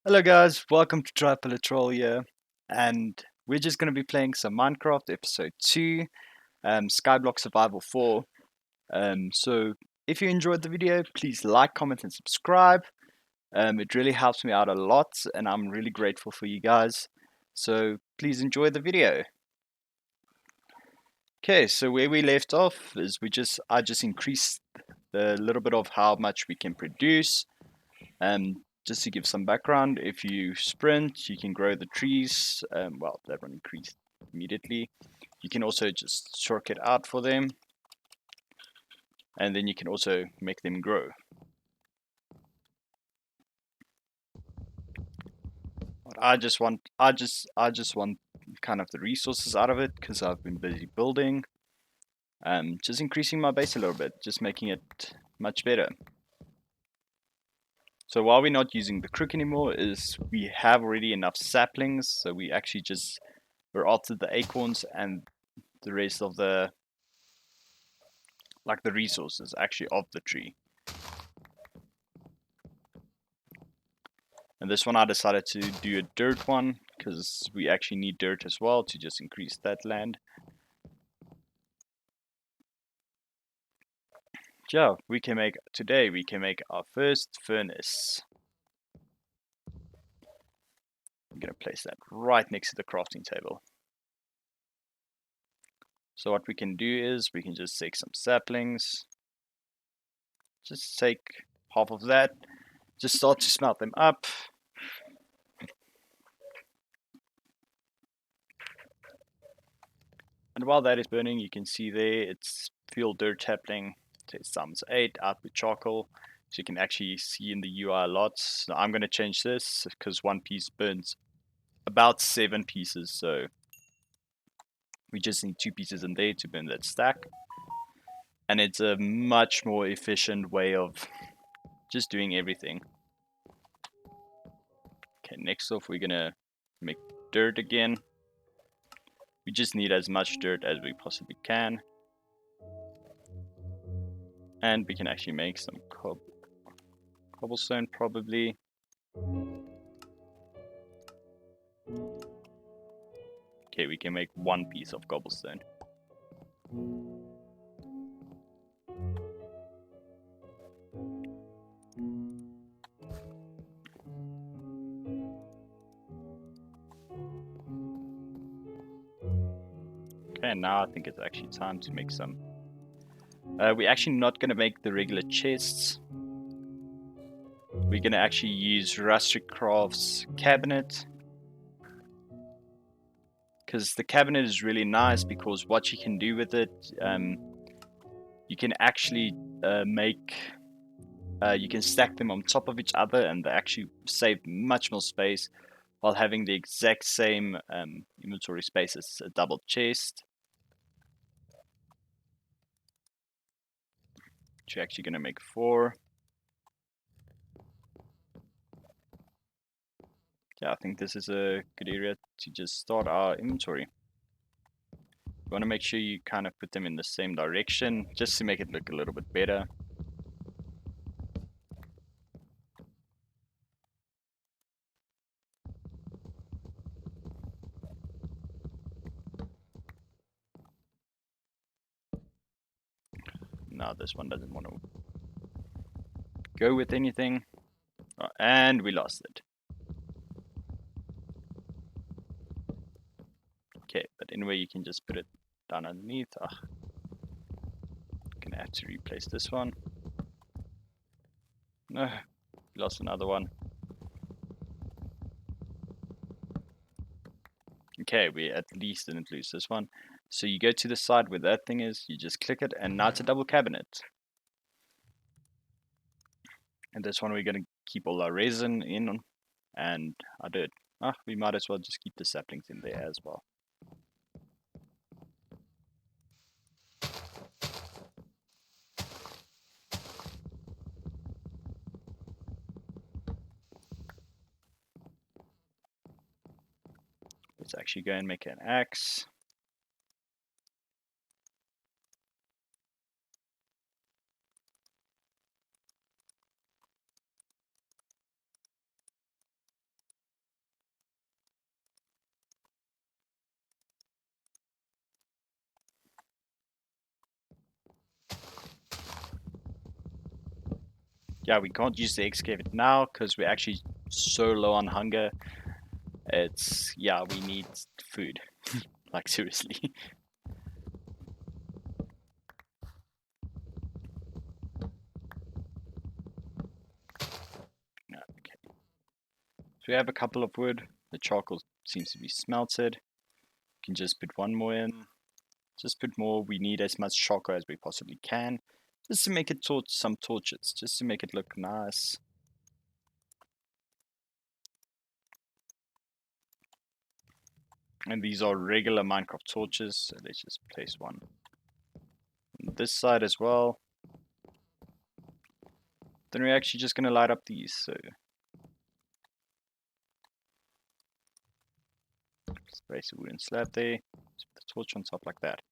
Hello guys, welcome to Troll here, and we're just going to be playing some Minecraft Episode 2, Skyblock Survival 4. So if you enjoyed the video, please like, comment, and subscribe. It really helps me out a lot, and I'm really grateful for you guys. So please enjoy the video. Okay, so where we left off is I just increased the little bit of how much we can produce. Just to give some background, if you sprint, you can grow the trees. Well, that one increased immediately. You can also just shortcut out for them, and then you can also make them grow. But I just want kind of the resources out of it because I've been busy building. Just increasing my base a little bit, just making it much better. So while we're not using the crook anymore, is we have already enough saplings, so we're after the acorns and the rest of the resources actually of the tree. And this one I decided to do a dirt one because we actually need dirt as well to just increase that land. Yeah, we can make our first furnace. I'm gonna place that right next to the crafting table. So what we can do is we can just take some saplings, just take half of that, just start to smelt them up. And while that is burning, you can see there it's fuel dirt happening. It's times 8 output charcoal. So you can actually see in the UI a lot. So I'm going to change this because one piece burns about 7 pieces. So we just need 2 pieces in there to burn that stack. And it's a much more efficient way of just doing everything. Okay, next off we're going to make dirt again. We just need as much dirt as we possibly can. And we can actually make some cobblestone probably. Okay, we can make 1 piece of cobblestone. Okay, now I think it's actually time to make some. We're actually not going to make the regular chests. We're going to actually use Rustic Craft's cabinet. Because the cabinet is really nice because what you can do with it, you can actually you can stack them on top of each other and they actually save much more space while having the exact same inventory space as a double chest. Which we're actually going to make 4. Yeah, I think this is a good area to just start our inventory. You want to make sure you kind of put them in the same direction just to make it look a little bit better. Now this one doesn't want to go with anything. Oh, and we lost it. Okay, but anyway, you can just put it down underneath. Gonna have to replace this one. No, lost another one. Okay, we at least didn't lose this one. So you go to the side where that thing is, you just click it, and now it's a double cabinet. And this one we're gonna keep all our resin in, and I did. We might as well just keep the saplings in there as well. Let's actually go and make an axe. yeah, we can't use the excavator now because we're actually so low on hunger. It's, yeah, we need food. Like, seriously. Okay. So we have a couple of wood. The charcoal seems to be smelted. We can just put one more in. Just put more. We need as much charcoal as we possibly can. Just to make it some torches. Just to make it look nice. And these are regular Minecraft torches. So let's just place one on this side as well. Then we're actually just going to light up these. So let's place a wooden slab there. Let's put the torch on top like that.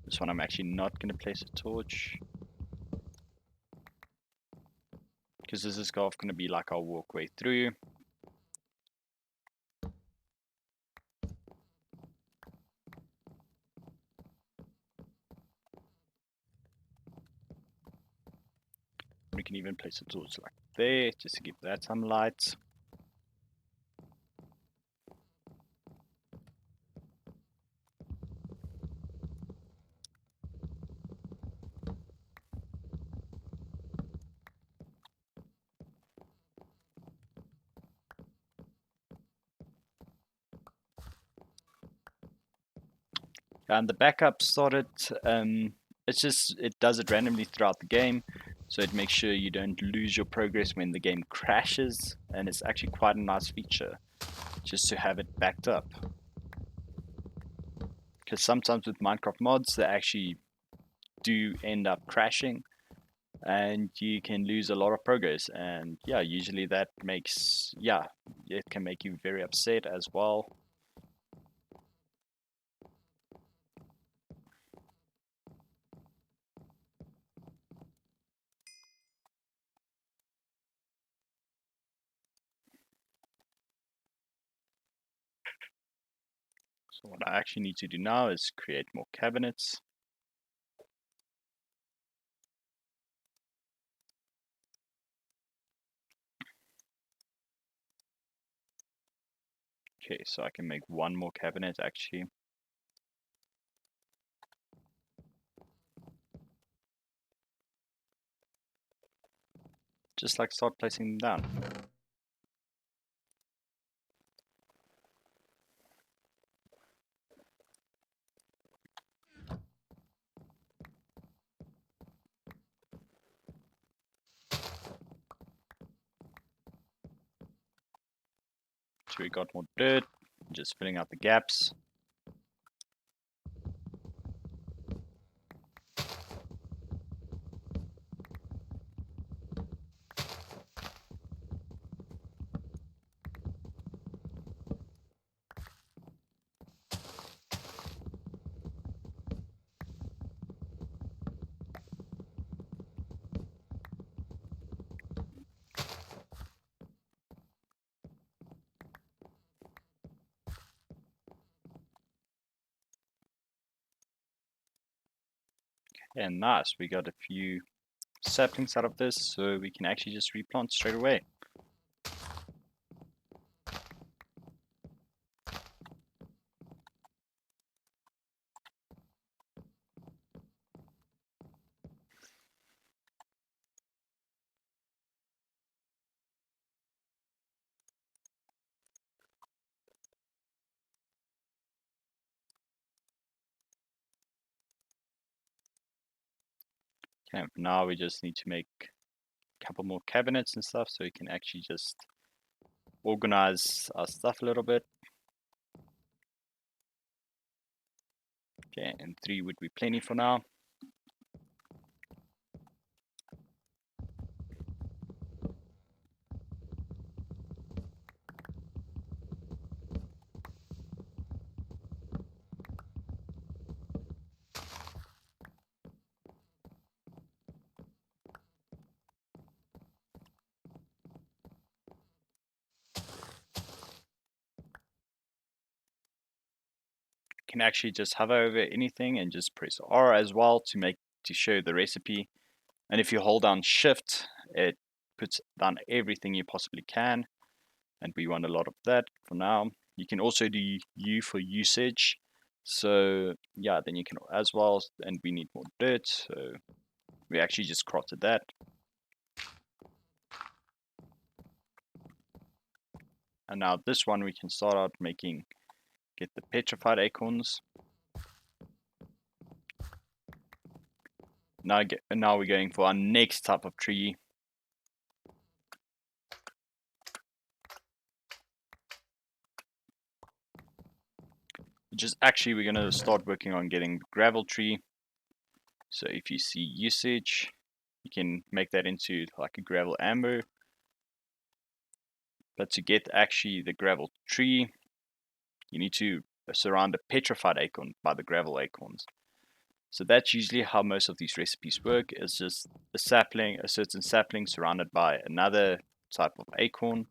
This one I'm actually not going to place a torch. Because this is going to be like our walkway through. We can even place a torch like there, just to give that some light. And the backup started, it does it randomly throughout the game. So it makes sure you don't lose your progress when the game crashes. And it's actually quite a nice feature, just to have it backed up. Because sometimes with Minecraft mods, they actually do end up crashing. And you can lose a lot of progress. And yeah, usually that makes, yeah, it can make you very upset as well. So what I actually need to do now is create more cabinets. Okay, so I can make one more cabinet actually. Just like start placing them down. So we got more dirt, just filling out the gaps. And nice, we got a few saplings out of this, so we can actually just replant straight away. Okay, for now we just need to make a couple more cabinets and stuff so we can actually just organize our stuff a little bit. Okay, and 3 would be plenty for now. can actually just hover over anything and just press R as well to show the recipe. And if you hold down Shift, it puts down everything you possibly can. And we want a lot of that for now. You can also do U for usage. So yeah, then you can as well, and we need more dirt. So we actually just crafted that. And now this one we can start out get the petrified acorns. Now we're going for our next type of tree. Which is actually, we're going to start working on getting the gravel tree. So if you see usage, you can make that into like a gravel amber. But to get actually the gravel tree, you need to surround a petrified acorn by the gravel acorns. So that's usually how most of these recipes work. It's just a certain sapling surrounded by another type of acorn.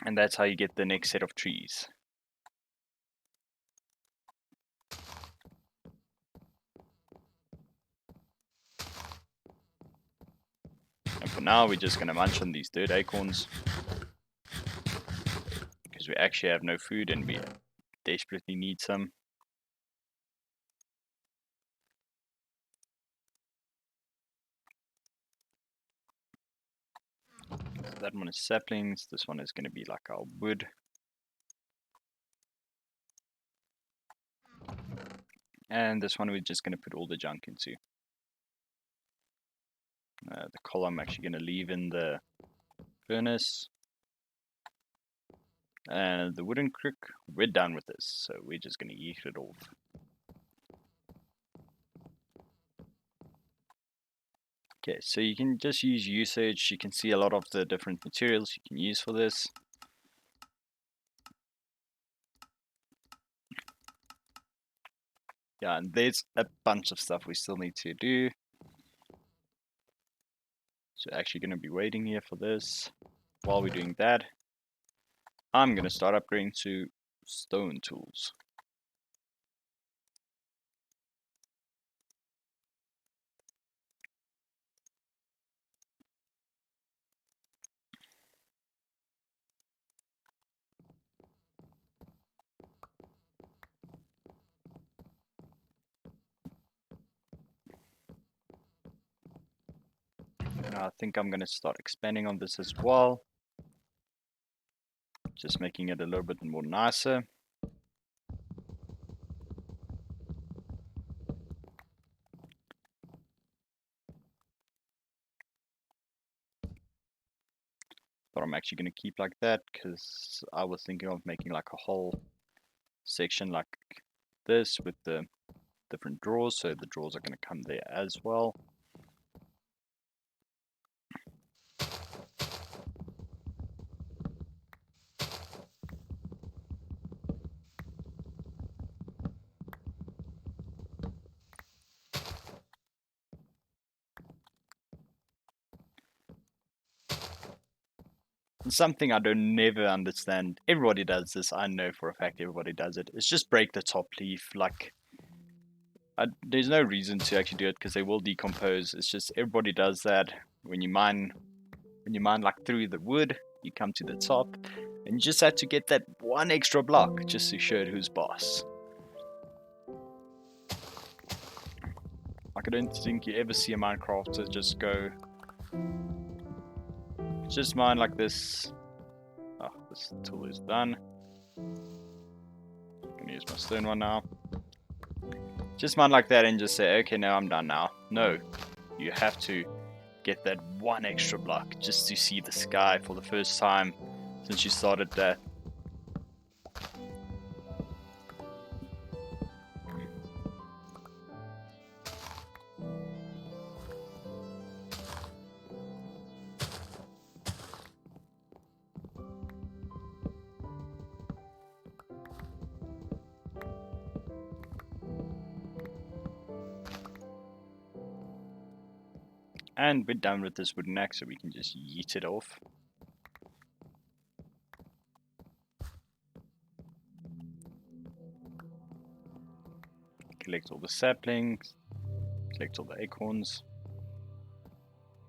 And that's how you get the next set of trees. And for now, we're just going to munch on these dirt acorns. Because we actually have no food and we desperately need some. So that one is saplings. This one is going to be like our wood. And this one we're just going to put all the junk into. The coal I'm actually going to leave in the furnace. And the wooden crook, we're done with this. So we're just going to eat it off. Okay, so you can just use usage. You can see a lot of the different materials you can use for this. Yeah, and there's a bunch of stuff we still need to do. So actually going to be waiting here for this. While we're doing that, I'm going to start upgrading to stone tools. And I think I'm going to start expanding on this as well. Just making it a little bit more nicer. But I'm actually going to keep like that because I was thinking of making like a whole section like this with the different drawers. So the drawers are going to come there as well. And something I don't never understand. Everybody does this. I know for a fact everybody does it. It's just break the top leaf. Like, there's no reason to actually do it because they will decompose. It's just everybody does that. When you mine like through the wood, you come to the top, and you just have to get that one extra block just to show who's boss. Like, I don't think you ever see a Minecrafter just mine like this. Oh, this tool is done. I'm gonna use my stone one now. Just mine like that and just say, okay, now I'm done now. No, you have to get that one extra block just to see the sky for the first time since you started that. And we're done with this wooden axe, so we can just yeet it off. collect all the saplings, collect all the acorns.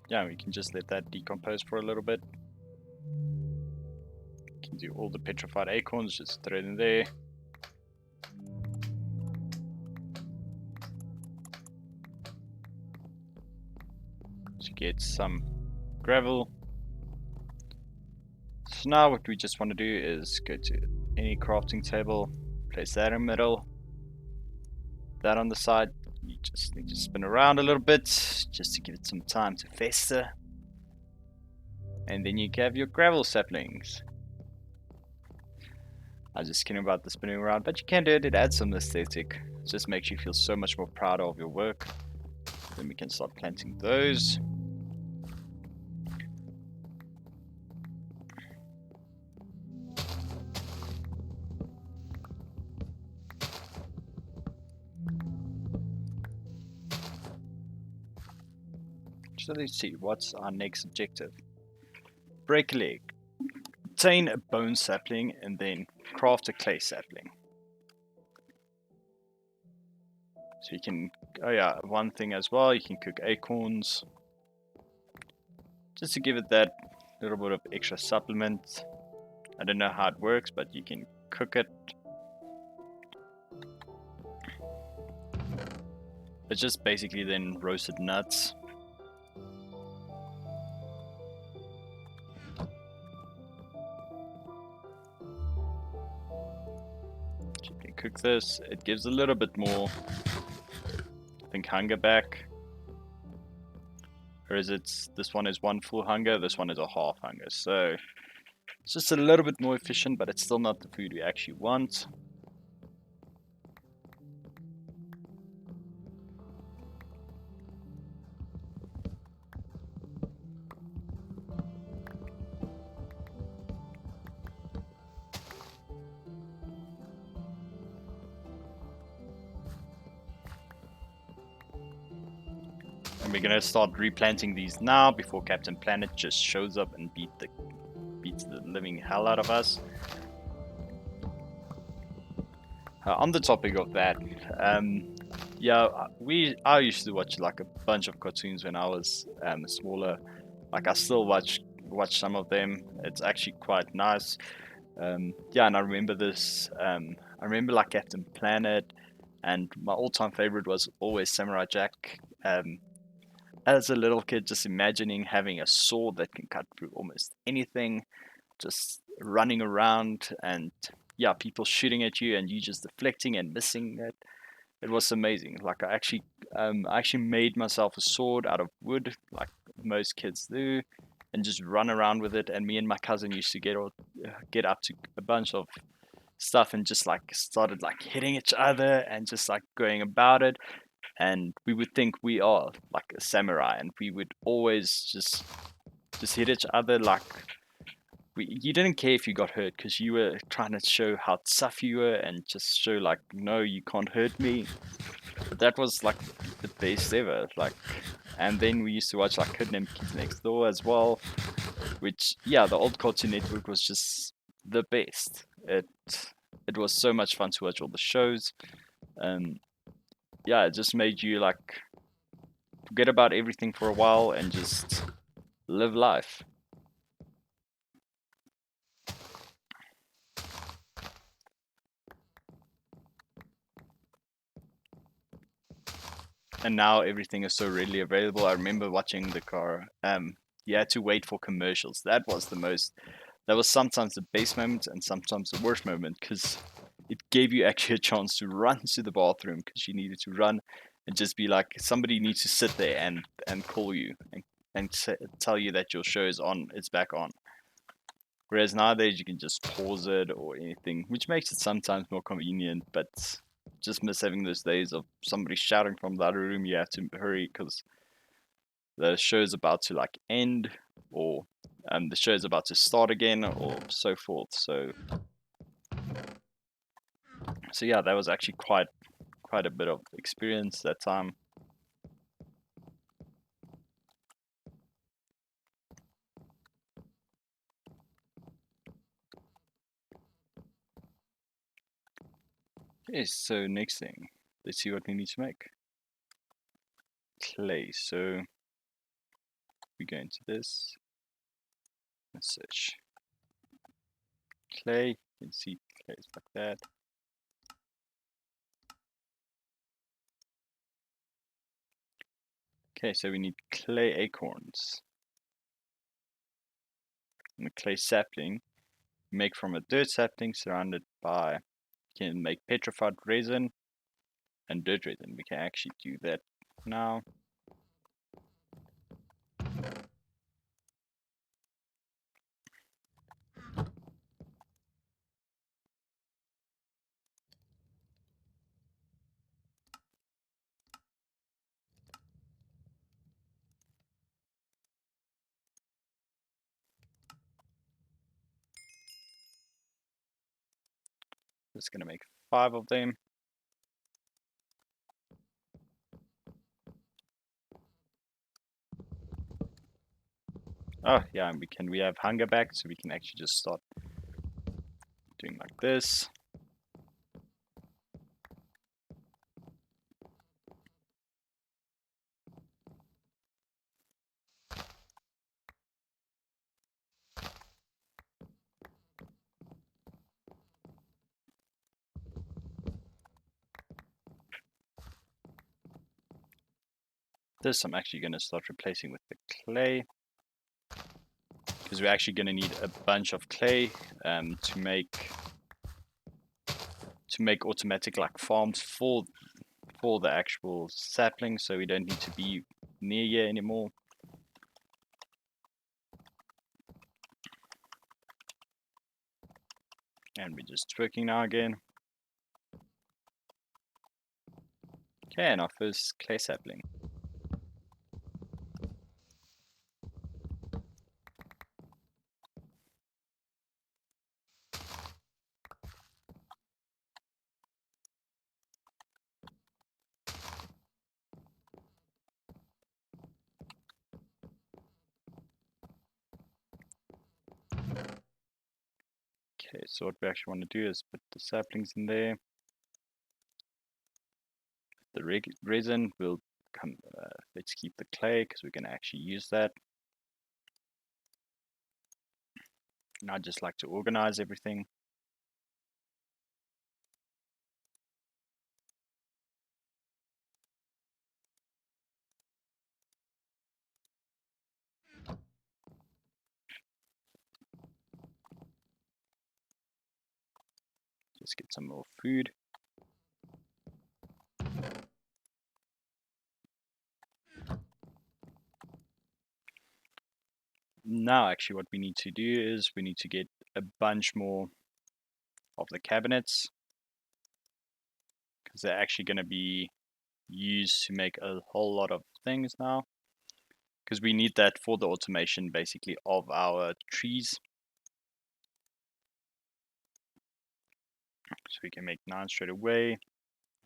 Yeah, we can just let that decompose for a little bit. We can do all the petrified acorns, just throw them there. To get some gravel. So now what we just want to do is go to any crafting table, place that in the middle, that on the side. You just need to spin around a little bit just to give it some time to fester. And then you have your gravel saplings. I was just kidding about the spinning around, but you can do it. It adds some aesthetic. It just makes you feel so much more proud of your work. Then we can start planting those. So let's see, what's our next objective? Break a leg. Obtain a bone sapling and then craft a clay sapling. So you can, oh yeah, one thing as well, you can cook acorns. Just to give it that little bit of extra supplement. I don't know how it works, but you can cook it. It's just basically then roasted nuts. So you can cook this. It gives a little bit more, I think, hunger back. Whereas this one is one full hunger, this one is a half hunger. So it's just a little bit more efficient, but it's still not the food we actually want. And we're gonna start replanting these now before Captain Planet just shows up and beats the living hell out of us. On the topic of that, yeah, I used to watch like a bunch of cartoons when I was smaller. Like I still watch some of them. It's actually quite nice. Yeah, and I remember this. I remember like Captain Planet, and my all-time favorite was always Samurai Jack. As a little kid, just imagining having a sword that can cut through almost anything, just running around and yeah, people shooting at you and you just deflecting and missing it. It was amazing. Like I actually made myself a sword out of wood, like most kids do, and just run around with it. And me and my cousin used to get up to a bunch of stuff and just like started like hitting each other and just like going about it. And we would think we are like a samurai, and we would always just hit each other like you didn't care if you got hurt because you were trying to show how tough you were and just show like, no, you can't hurt me. But that was like the best ever. Like, and then we used to watch like Codename Kids Next Door as well, which yeah, the old Cartoon Network was just the best. It was so much fun to watch all the shows. Yeah, it just made you like forget about everything for a while and just live life. And now everything is so readily available. I remember watching the car. You had to wait for commercials. That was sometimes the best moment and sometimes the worst moment because it gave you actually a chance to run to the bathroom because you needed to run and just be like, somebody needs to sit there and call you and tell you that your show is on, it's back on. Whereas nowadays you can just pause it or anything, which makes it sometimes more convenient, but just miss having those days of somebody shouting from the other room. You have to hurry because the show's about to like end, or the show's about to start again, or so forth. So yeah, that was actually quite a bit of experience that time. Okay, so next thing, let's see what we need to make. Clay. So we go into this and search clay. You can see clay is like that. Okay, so we need clay acorns. And a clay sapling. Make from a dirt sapling surrounded by, you can make petrified resin and dirt resin. We can actually do that now. Just gonna make 5 of them. Oh yeah, and we have hunger back, so we can actually just start doing like this. This I'm actually gonna start replacing with the clay, because we're actually gonna need a bunch of clay to make automatic like farms for the actual saplings, so we don't need to be near here anymore. And we're just twerking now again. Okay, and our first clay sapling. Okay, so what we actually want to do is put the saplings in there. The resin will come, let's keep the clay because we're going to actually use that. And I just like to organize everything. Just get some more food. Now actually what we need to do is we need to get a bunch more of the cabinets, because they're actually going to be used to make a whole lot of things now, because we need that for the automation basically of our trees. So we can make 9 straight away. I'm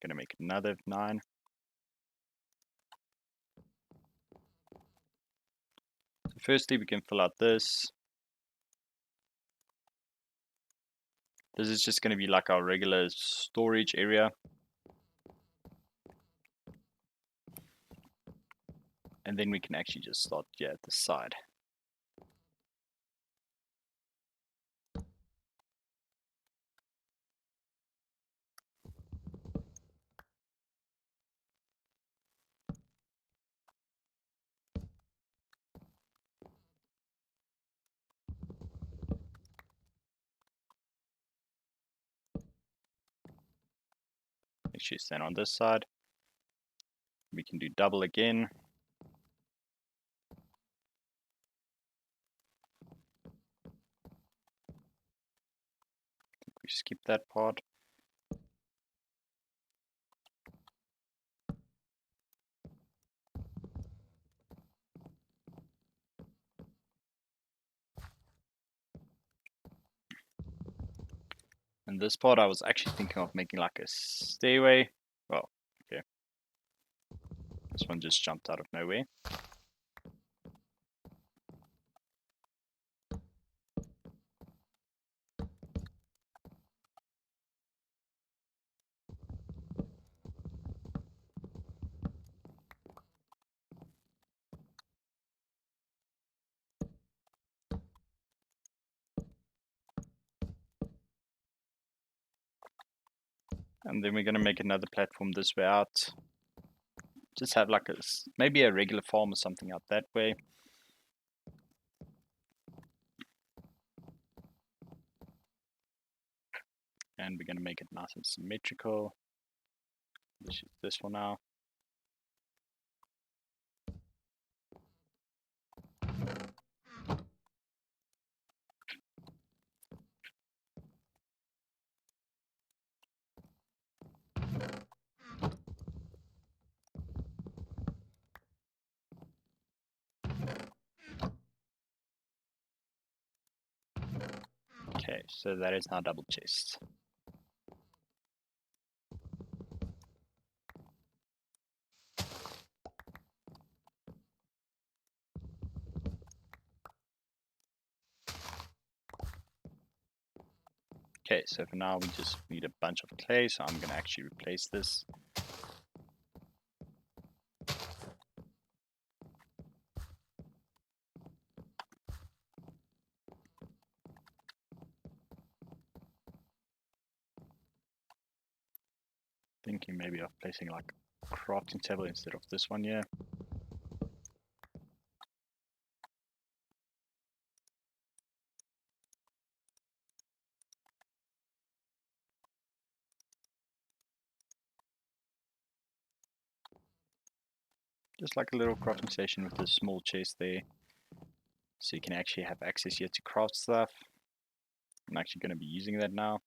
gonna make another 9. So firstly we can fill out this. This is just going to be like our regular storage area. And then we can actually just start at the side. Actually stand on this side. We can do double again. We skip that part. And this part I was actually thinking of making like a stairway. Well, okay. This one just jumped out of nowhere. And then we're going to make another platform this way out. Just have like maybe a regular farm or something out that way. And we're going to make it nice and symmetrical. Let's use this for now. Okay, so that is now double chest. Okay, so for now we just need a bunch of clay, so I'm going to actually replace this. Thinking maybe of placing like a crafting table instead of this one here. Just like a little crafting station with a small chest there. So you can actually have access here to craft stuff. I'm actually going to be using that now.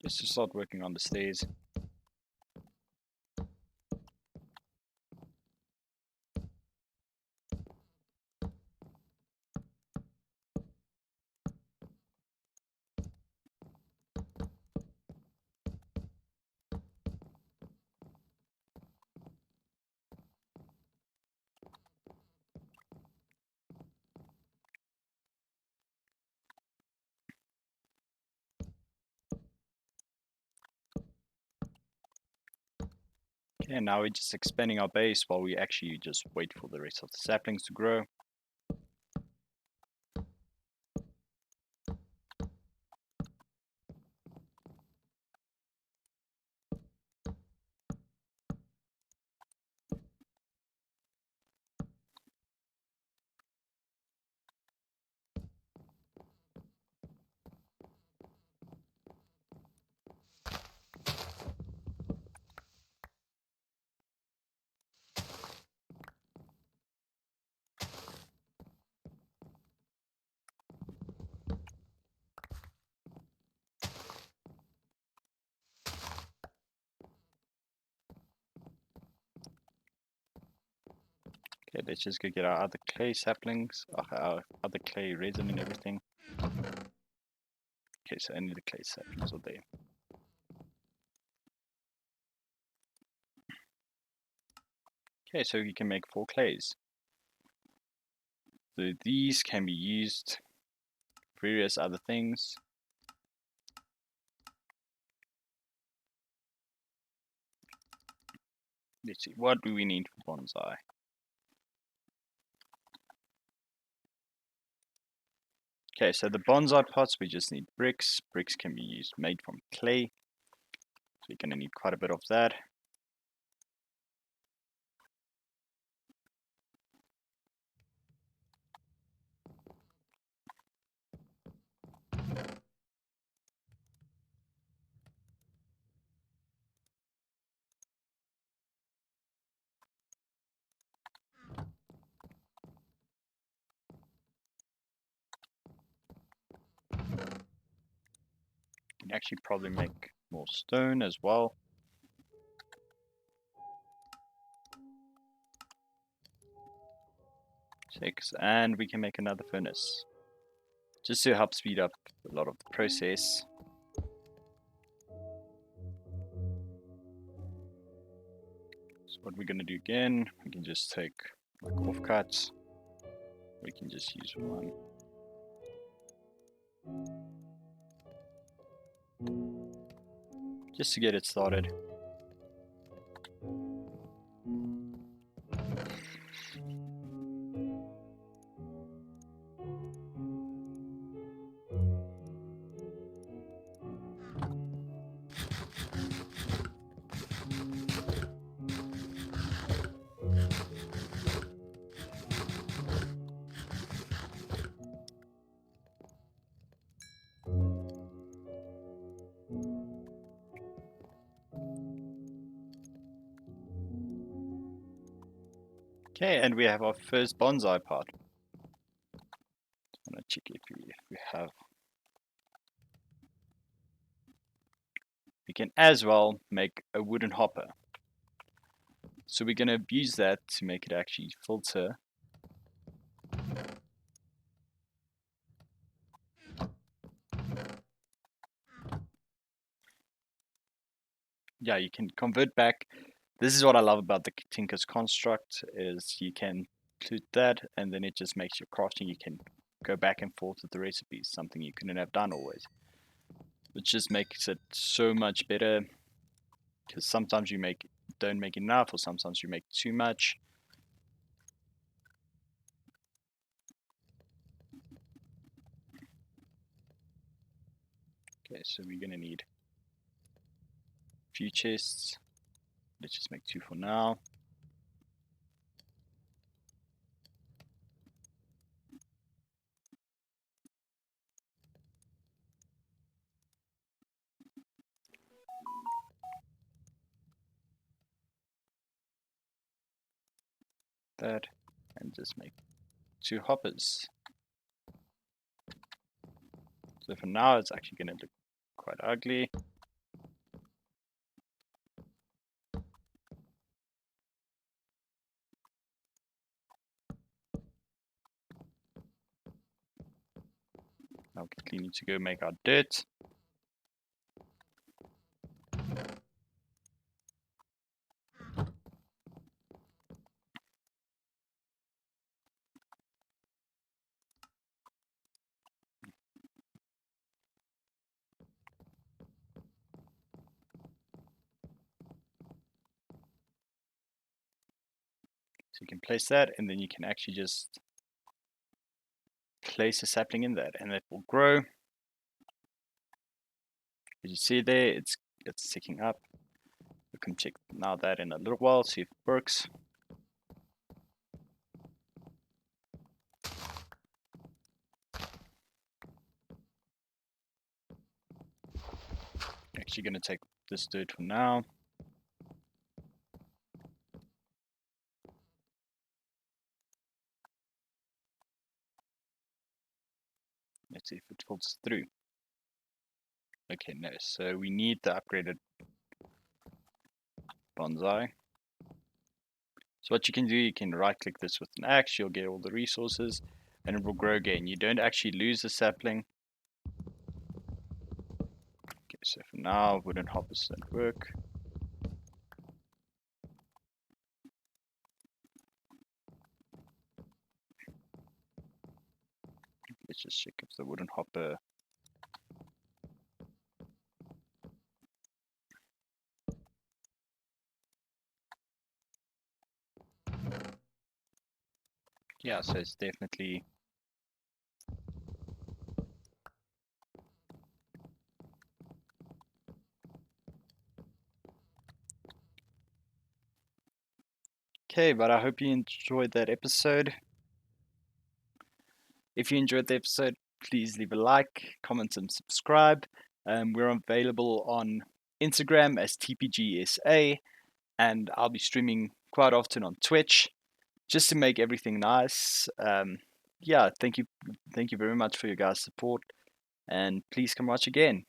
Just to start working on the stairs. Okay, now we're just expanding our base while we actually just wait for the rest of the saplings to grow. Okay, let's just go get our other clay saplings, our other clay resin and everything. Okay, so only the clay saplings are there. Okay, so you can make 4 clays. So these can be used for various other things. Let's see, what do we need for bonsai? Okay, so the bonsai pots, we just need bricks. Bricks can be used made from clay. So you're going to need quite a bit of that. You can actually probably make more stone as well. 6, and we can make another furnace. Just to help speed up a lot of the process. So what we're going to do again, we can just take like offcuts. We can just use one. Just to get it started. Okay, and we have our first bonsai pot. I'm gonna check if we have. We can as well make a wooden hopper. So we're gonna use that to make it actually filter. Yeah, you can convert back. This is what I love about the Tinker's construct is you can include that and then it just makes your crafting. You can go back and forth with the recipes, something you couldn't have done always. Which just makes it so much better because sometimes you don't make enough or sometimes you make too much. Okay, so we're gonna need a few chests. Let's just make 2 for now. That and just make 2 hoppers. So for now it's actually gonna look quite ugly. Now we quickly need to go make our dirt. So you can place that and then you can actually just place a sapling in that and it will grow. As you see there, it's sticking up. We can check now that in a little while, see if it works. Actually going to take this dirt for now. Let's see if it filters through. Okay, no. So we need the upgraded bonsai. So what you can do, you can right click this with an axe, you'll get all the resources and it will grow again. You don't actually lose the sapling. Okay, so for now, wooden hoppers don't work. Let's just check if the wooden hopper. Yeah, so it's definitely. Okay, but I hope you enjoyed that episode. If you enjoyed the episode, please leave a like, comment, and subscribe. We're available on Instagram as TPGSA, and I'll be streaming quite often on Twitch just to make everything nice. Yeah, thank you very much for your guys' support, and please come watch again.